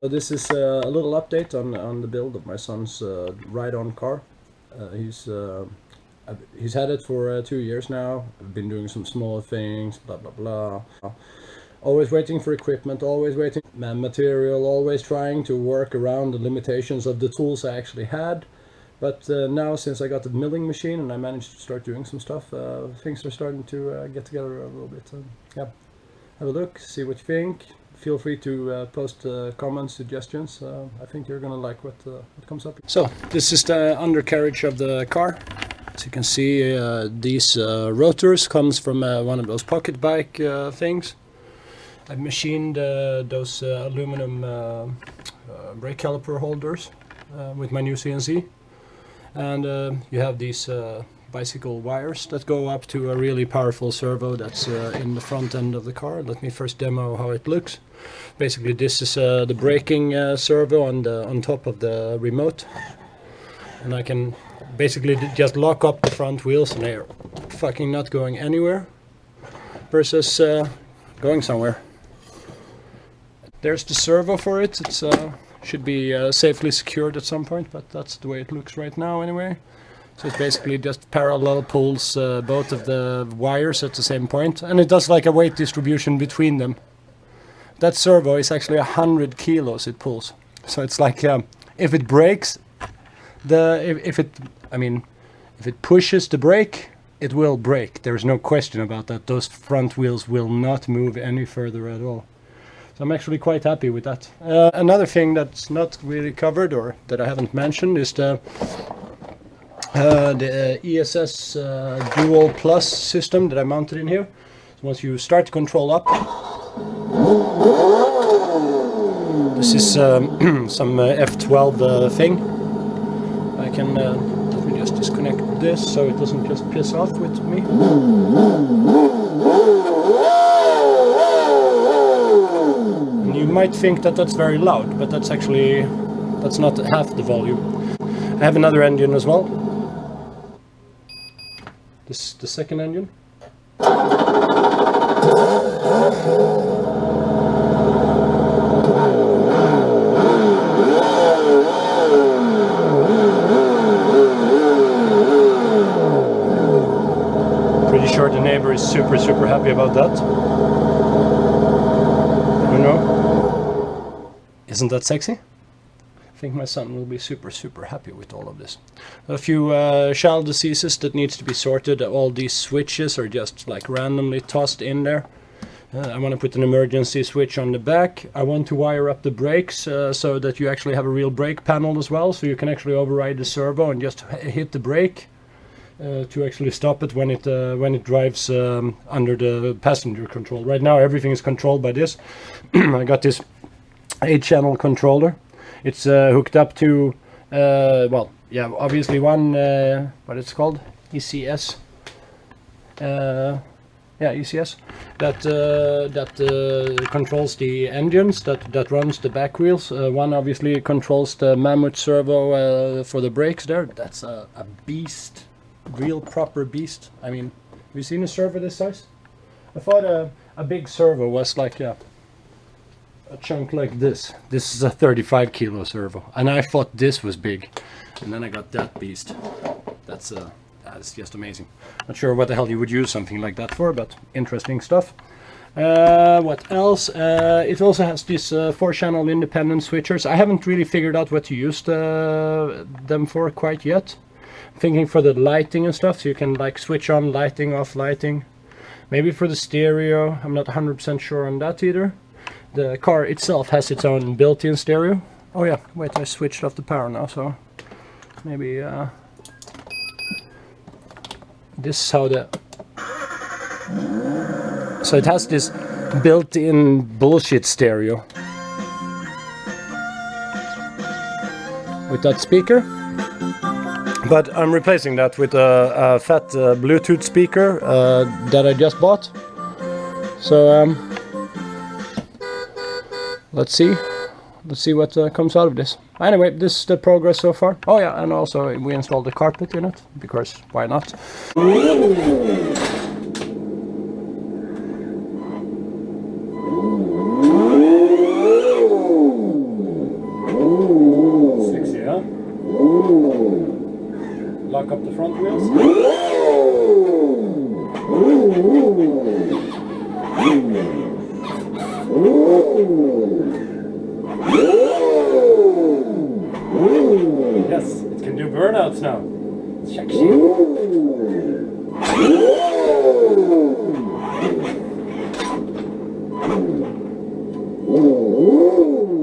So this is a little update on the build of my son's ride-on car. He's had it for 2 years now. I've been doing some small things, blah blah blah. Always waiting for equipment, always waiting for material, always trying to work around the limitations of the tools I actually had. But now, since I got the milling machine and I managed to start doing some stuff, things are starting to get together a little bit. Yeah, have a look, see what you think. Feel free to post comments, suggestions. I think you're gonna like what comes up. So this is the undercarriage of the car. As you can see, these rotors comes from one of those pocket bike things. I've machined those aluminum brake caliper holders with my new CNC. And you have these bicycle wires that go up to a really powerful servo that's in the front end of the car. Let me first demo how it looks. Basically, this is the braking servo on top of the remote, and I can basically just lock up the front wheels and they're fucking not going anywhere versus going somewhere. There's the servo for it. It's should be safely secured at some point, but that's the way it looks right now anyway. So it basically just parallel pulls both of the wires at the same point, and it does like a weight distribution between them. That servo is actually 100 kilos it pulls. So it's like if it breaks, if it pushes the brake, it will break. There's no question about that. Those front wheels will not move any further at all. So I'm actually quite happy with that. Another thing that's not really covered or that I haven't mentioned is the ESS Dual Plus system that I mounted in here. So once you start to control up, this is some F12 thing. I can let me just disconnect this so it doesn't just piss off with me. And you might think that that's very loud, but that's not half the volume. I have another engine as well. This is the second engine. Pretty sure the neighbor is super happy about that. You know? Isn't that sexy? I think my son will be super happy with all of this. A few child diseases that needs to be sorted. All these switches are just like randomly tossed in there. I want to put an emergency switch on the back. I want to wire up the brakes so that you actually have a real brake panel as well, so you can actually override the servo and just hit the brake to actually stop it when it drives under the passenger control. Right now everything is controlled by this. I got this 8-channel controller. It's hooked up to, well, yeah, obviously one, what it's called, ECS. Yeah, ECS. That controls the engines, that runs the back wheels. One obviously controls the Mammoth servo for the brakes there. That's a beast, real proper beast. I mean, have you seen a servo this size? I thought a big servo was like a chunk like this. This is a 35 kilo servo, and I thought this was big, and then I got that beast. That's just amazing. Not sure what the hell you would use something like that for, but interesting stuff. What else? It also has these 4-channel independent switchers. I haven't really figured out what to use them for quite yet. I'm thinking for the lighting and stuff, so you can like switch on lighting, off lighting. Maybe for the stereo. I'm not 100% sure on that either. The car itself has its own built-in stereo. Oh yeah, wait, I switched off the power now, so maybe this is how so it has this built-in bullshit stereo with that speaker, but I'm replacing that with a fat Bluetooth speaker that I just bought. So let's see what comes out of this. Anyway, this is the progress so far. Oh yeah, and also we installed the carpet in it, because why not? lock up the front wheels. Yes, it can do burnouts now. Sexy.